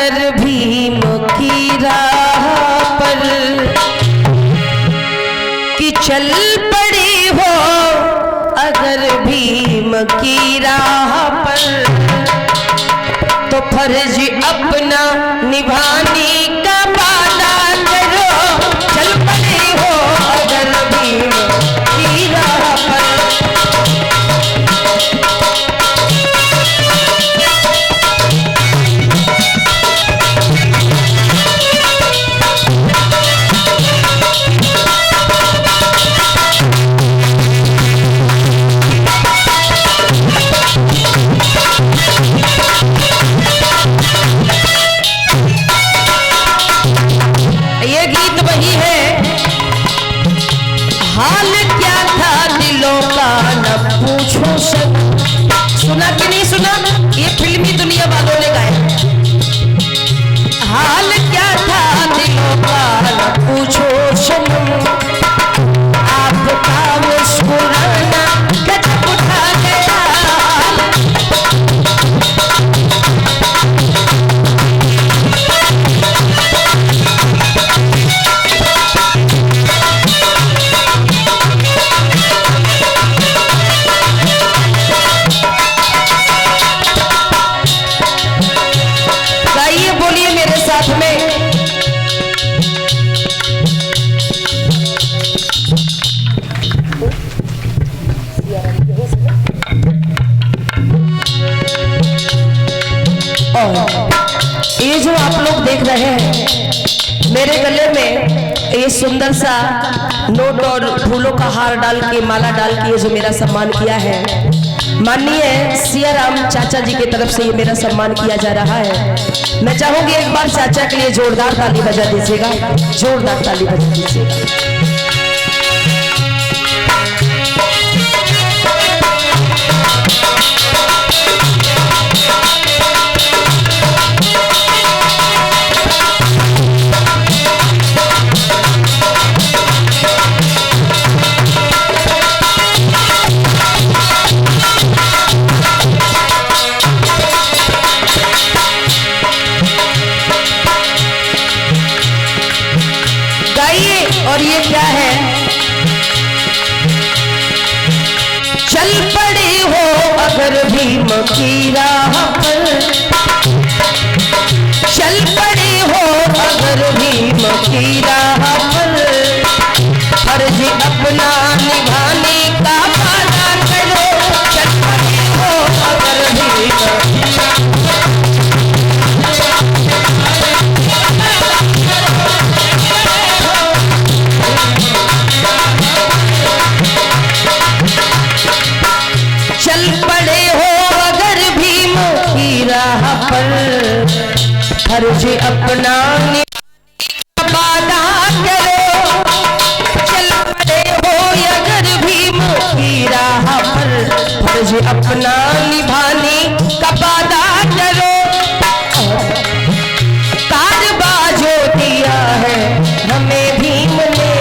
अगर भीम की राह पर कि चल पड़ी हो, अगर भीम की राह पर तो फर्ज अपना निभाने का वादा करो। चल पड़ी हो अगर भीम की राह पर। सुना कि नहीं सुना? ये फिल्मी दुनिया वालों ने गाया। हाल क्या था दिलों का न पूछो सनम, आपका मुस्कुराना गजब उठा गया। ये जो आप लोग देख रहे हैं मेरे गले में ये सुंदर सा नोट और फूलों का हार डाल के, माला डाल के ये जो मेरा सम्मान किया है, माननीय सियाराम चाचा जी की तरफ से ये मेरा सम्मान किया जा रहा है। मैं चाहूंगी एक बार चाचा के लिए जोरदार ताली बजा दीजिएगा, जोरदार ताली बजा दीजिएगा। और ये क्या है? चल पड़े हो अगर भीम की राह पर, चल पड़े हो अगर भीम की राह पर, फर्ज अपना निभाने का वादा करो। चल पड़े हो अगर भीम की राह फर्ज अपना वादा करो। चल पड़े हो अगर भीम की राह पर, फर्ज अपना निभाने का वादा करो। कारबा जो दिया है हमें भीम ने,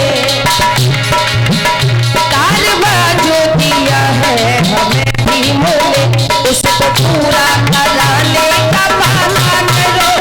कारबा जो दिया है हमें भीम ने, उसको पूरा कराने का वादा करो।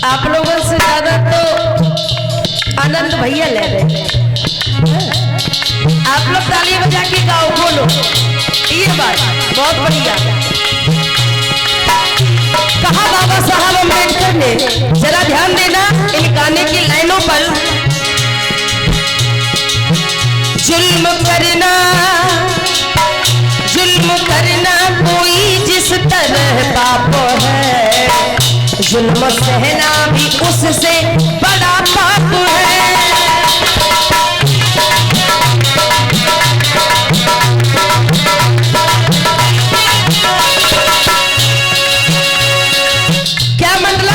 आप लोगों से ज्यादा तो आनंद भैया ले रहे हैं। आप लोग ताली बजा के गाओ, बोलो ये बात बहुत बढ़िया। कहा बाबा साहब अम्बेडकर ने, जरा ध्यान देना इन गाने की लाइनों पर। जुल्म करना, जुल्म करना कोई जिस तरह पाप है, जुल्म सहना भी उससे बड़ा पाप है। क्या मतलब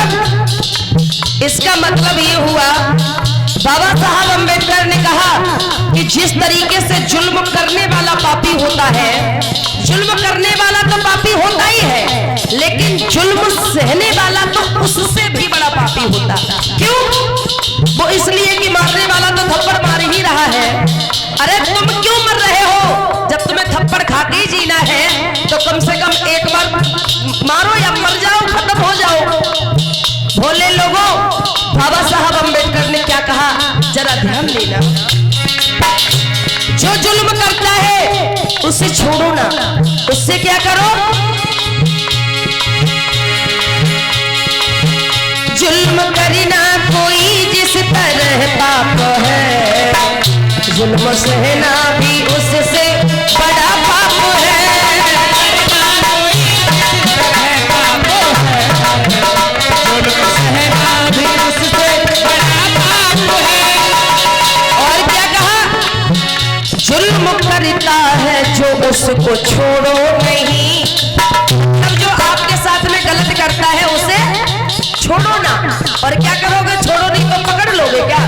तरीके से जुल्म करने वाला पापी होता है, जुल्म करने वाला तो पापी होता ही है, लेकिन जुल्म सहने वाला तो उससे भी बड़ा पापी होता है। क्यों? वो इसलिए कि मारने वाला तो थप्पड़ मार ही रहा है। अरे तुम क्यों मर रहे हो? जब तुम्हें थप्पड़ खा के ही जीना है तो कम से कम एक बार मारो या मर जाओ, खत्म हो जाओ। भोले लोगों, बाबा साहब अम्बेडकर ने क्या कहा, जरा ध्यान देना। जो जुल्म करता है उसे छोड़ो ना, उससे क्या करो? जुल्म करना कोई जिस तरह पाप है, जुल्म सहना भी उससे बड़ा पाप है। जुल्म सहना भी उससे बड़ा पाप है। और क्या कहा? जुल्म करता है जो उसको छोड़ो नहीं। तब जो आपके साथ में गलत करता है उसे छोड़ो ना। और क्या करोगे? छोड़ो नहीं तो पकड़ लोगे क्या?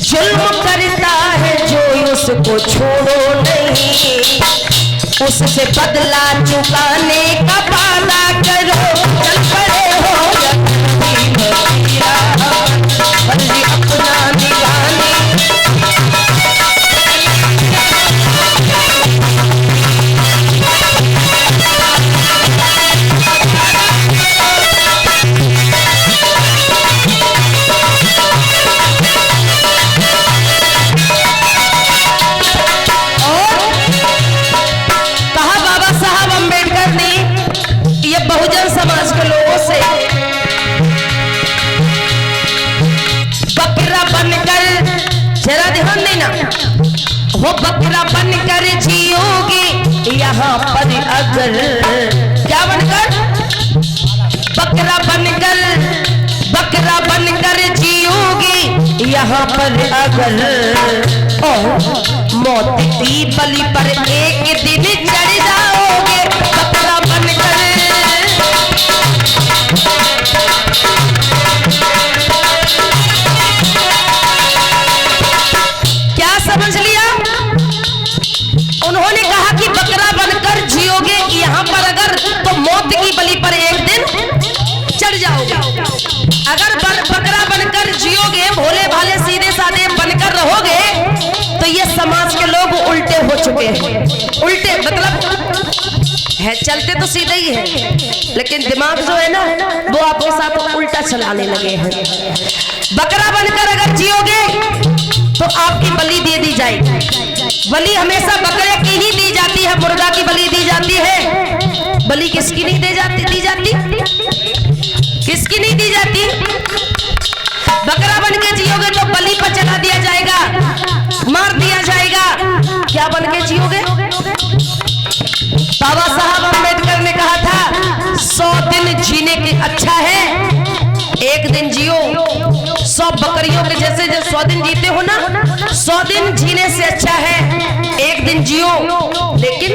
जुल्म करता है जो उसको छोड़ो नहीं, उससे बदला चुकाने का वादा करो। चल पड़े हो अपना निगाने। बहुजन समाज के लोगों से बकरा बनकर, जरा ध्यान देना, वो बकरा बनकर जियोगे यहाँ पर अगर, क्या बनकर? बकरा बनकर जियोगे यहाँ पर अगर, और मौत की बलि पर एक दिन चढ़ जाओगे। बकरा बनकर क्या समझ लिया? उन्होंने कहा कि बकरा बनकर जियोगे यहाँ पर अगर, तो मौत की बलि पर एक दिन चढ़ जाओगे। अगर बकरा बनकर जियोगे, भोले भाले सीधे साधे बनकर रहोगे, तो ये समाज के लोग उल्टे हो चुके हैं। उल्टे मतलब है, चलते तो सीधे ही है, लेकिन दिमाग जो है ना वो आपके साथ उल्टा चलाने लगे हैं। बकरा बनकर अगर जियोगे तो आपकी बलि दे दी जाएगी। बलि हमेशा बकरे की ही दी जाती है, मुर्गा की बलि दी जाती है। बलि किसकी नहीं दी जाती? किसकी नहीं दी जाती? बकरा बन के जियोगे तो बलि पर चढ़ा दिया जाएगा, मार दिया जाएगा। क्या बन के जियोगे? बाबा साहब अम्बेडकर ने कहा था 100 दिन जीने के अच्छा है एक दिन जियो। 100 बकरियों के जैसे जब 100 दिन जीते हो ना, 100 दिन जीने से अच्छा है एक दिन जियो। लेकिन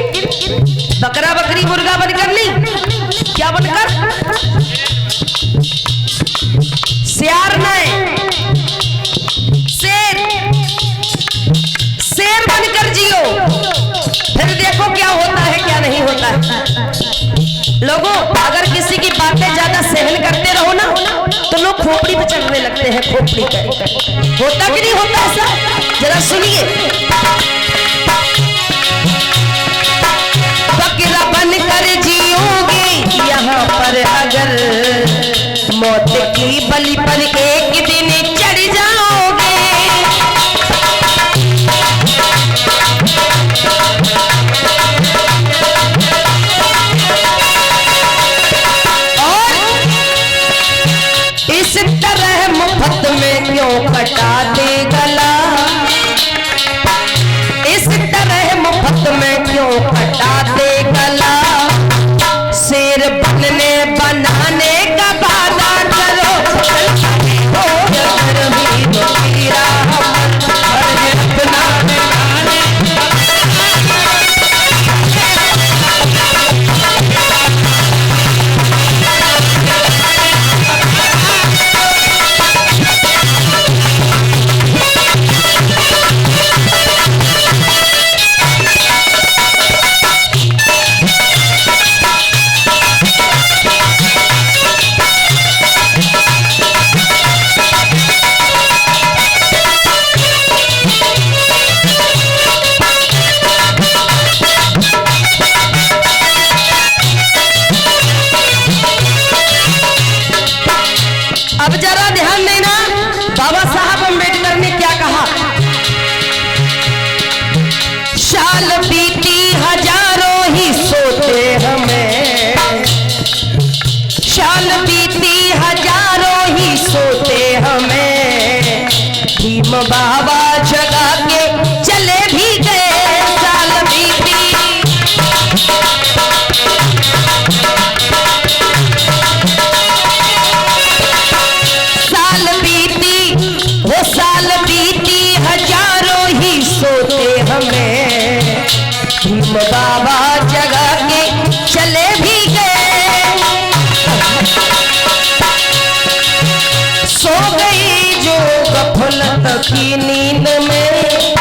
बकरा बकरी मुर्गा बनकर नहीं, क्या बनकर? सियार नहीं, शेर बनकर जियो। फिर देखो क्या होता है क्या नहीं होता है। लोगों, अगर किसी की बातें ज्यादा सहन करते रहो ना तो लोग खोपड़ी पे चढ़ने लगते हैं। खोपड़ी पे होता कि नहीं होता ऐसा? जरा सुनिए। बकरा बनकर जियोगे यहाँ पर अगर, मौत की बलि पर एक दिन चढ़ जाओगे। और इस तरह मुफ्त में क्यों कटाते गला? की नींद में।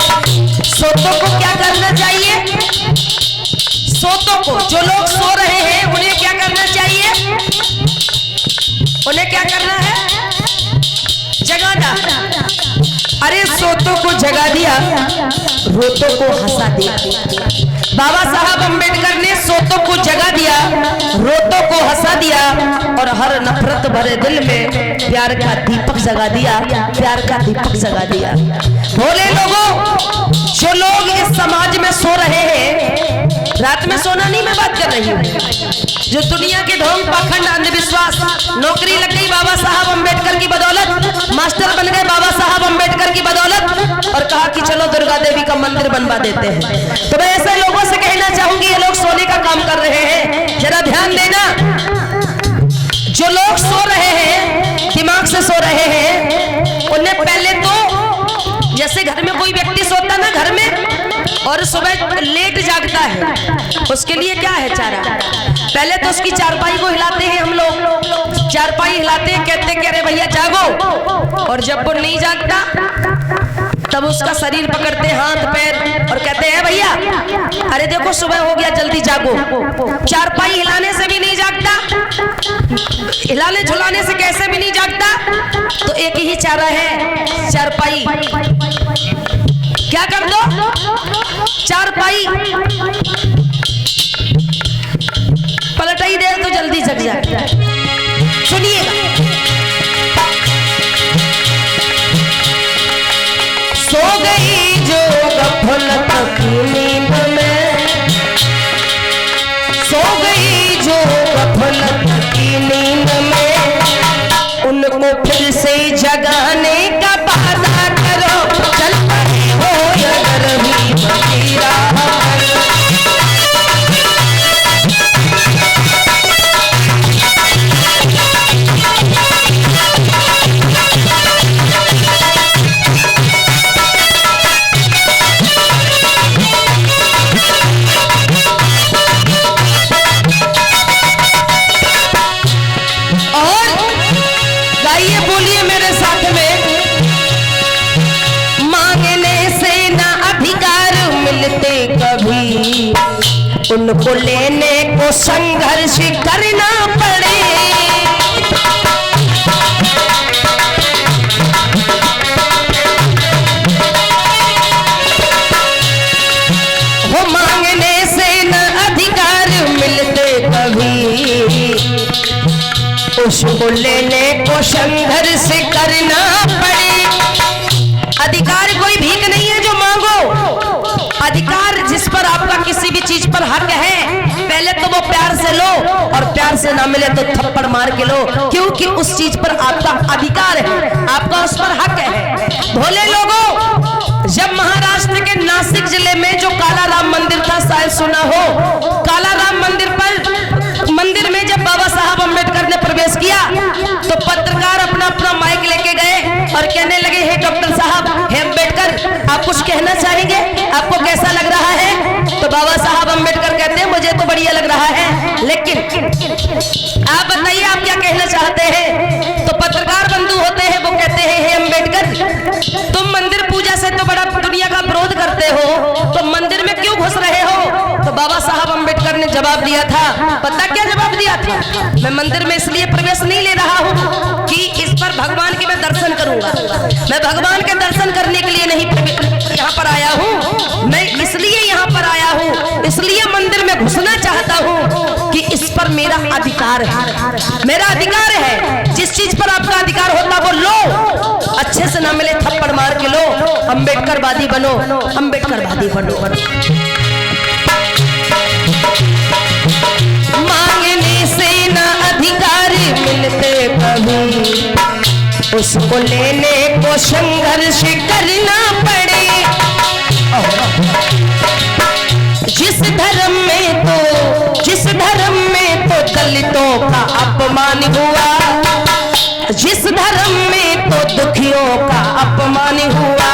सोतों को क्या करना चाहिए? सोतों को, जो लोग सो रहे हैं उन्हें क्या करना चाहिए? उन्हें क्या करना है? जगाना। अरे सोतों को जगा दिया, रोतों को हंसा दिया। बाबा साहब अम्बेडकर ने सोतों को जगा दिया, रोतों को हंसा दिया और हर नफरत भरे दिल में प्यार का दीपक जगा दिया, प्यार का दीपक जगा दिया। भोले लोगों, जो लोग इस समाज में सो रहे हैं, रात में सोना नहीं मैं बात कर रही हूँ, जो दुनिया के ढोंग पाखंड अंधविश्वास, नौकरी लग गई बाबा साहब अम्बेडकर की बदौलत, मास्टर बन गए बाबा साहब अम्बेडकर की बदौलत और कहा कि चलो दुर्गा देवी का मंदिर बनवा देते हैं। तो मैं ऐसे लोगों से कहना चाहूंगी, ये लोग सोने का काम कर रहे हैं, जरा ध्यान देना। जो लोग सो रहे हैं, दिमाग से सो रहे हैं, उन्हें पहले तो जैसे घर में कोई व्यक्ति सोता ना घर में और सुबह लेट जागता है, उसके लिए क्या है चारा? पहले तो उसकी चारपाई को हिलाते हैं हम लोग, चारपाई हिलाते हैं, कहते हैं कि अरे भैया जागो, और जब वो नहीं जागता तब उसका शरीर पकड़ते हाथ पैर और कहते हैं भैया अरे देखो सुबह हो गया जल्दी जागो। चारपाई हिलाने से भी नहीं जागता, हिलाने झुलाने से कैसे भी नहीं जागता, तो एक ही चारा है, चारपाई। क्या कर दो? चारपाई पलटाई दे तो जल्दी जग जाए। सुनिएगा, सो गई जो गफलत की नींद में, सो गई जो गफलत की नींद में, उनको फिर से जगाने का वादा करो, चल पड़े हो अगर भी बजीरा। उनको लेने को संघर्ष करना पड़े, वो मांगने से न अधिकार मिलते कभी, उसको लेने को संघर्ष करना पड़े। अधिकार कोई भीख नहीं है जो मांगो, अधिकार जिस पर आपका किसी भी चीज पर हक है, पहले तो वो प्यार से लो और प्यार से ना मिले तो थप्पड़ मार के लो, क्योंकि उस चीज पर आपका अधिकार है, आपका उस पर हक है। भोले लोगों, जब महाराष्ट्र के नासिक जिले में जो काला राम मंदिर था, शायद सुना हो, काला राम मंदिर में जब बाबा साहब अम्बेडकर ने प्रवेश किया तो पत्रकार अपना अपना माइक लेके गए और कहने लगे, हे डॉक्टर साहब, हे अम्बेडकर, आप कुछ कहना चाहेंगे, आपको कैसा लग रहा है? तो बाबा साहब अम्बेडकर कहते हैं, मुझे तो बढ़िया लग रहा है, लेकिन आप बताइए आप क्या कहना चाहते हैं? तो पत्रकार बंधु होते हैं, वो कहते हैं, हे अम्बेडकर, तुम मंदिर पूजा से तो बड़ा दुनिया का विरोध करते हो, तो मंदिर में क्यों घुस रहे हो? तो बाबा साहब अम्बेडकर ने जवाब दिया था, पता क्या जवाब दिया था? मैं मंदिर में इसलिए प्रवेश नहीं ले रहा हूँ कि इस पर भगवान के मैं दर्शन करूंगा, मैं भगवान के दर्शन करने के लिए नहीं यहाँ पर आया हूँ, मैं इसलिए यहाँ पर आया हूँ, इसलिए मंदिर में घुसना चाहता हूँ कि इस पर मेरा अधिकार है, मेरा अधिकार है। जिस चीज पर आपका अधिकार होता वो लो, अच्छे से ना मिले थप्पड़ मार के लो, अम्बेडकरवादी बनो, अम्बेडकरवादी बनो। मांगने से ना अधिकार मिलते कभी, उसको लेने को संघर्ष करना पड़े। जिस धर्म में तो दलितों का अपमान हुआ, जिस धर्म में तो दुखियों का अपमान हुआ,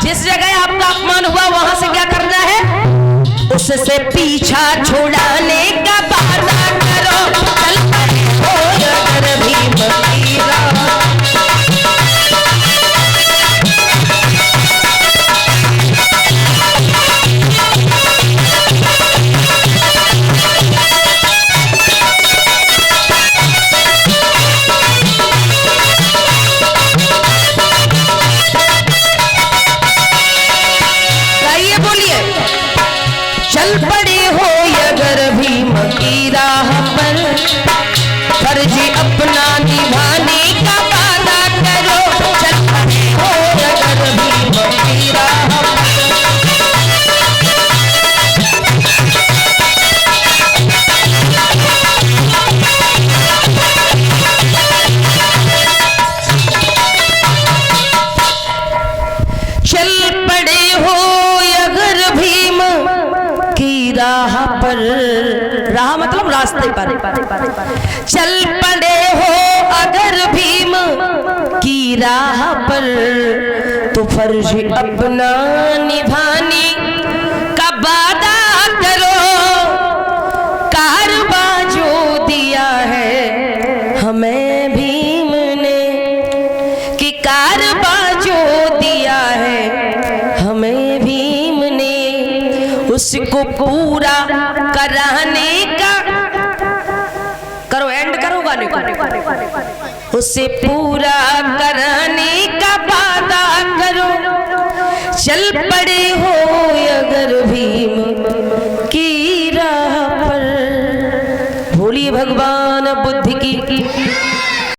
जिस जगह आपका अपमान हुआ वहां से क्या करना है? उससे पीछा छुड़ाने का वादा करो, चल पड़े हो अगर भी बजीरा। चल पड़े हो अगर भीम की राह पर, फर्ज अपना निभाने का वादा करो। चल पड़े हो अगर भीम की राह पर, चल पड़े हो अगर भीम की राह पर, राह मतलब रास्ते पर, चल पड़े हो अगर भीम की राह पर, तो फर्ज अपना निभाने का वादा करो। कारवा जो दिया है हमें भीम ने, कि कारवा जो दिया है हमें भीम ने, उसको पूरा कराने का, करो एंड करो गाने को, उसे पूरा कराने का वादा करो। चल पड़े हो अगर भीम की राह पर। भोलिए भगवान बुद्ध की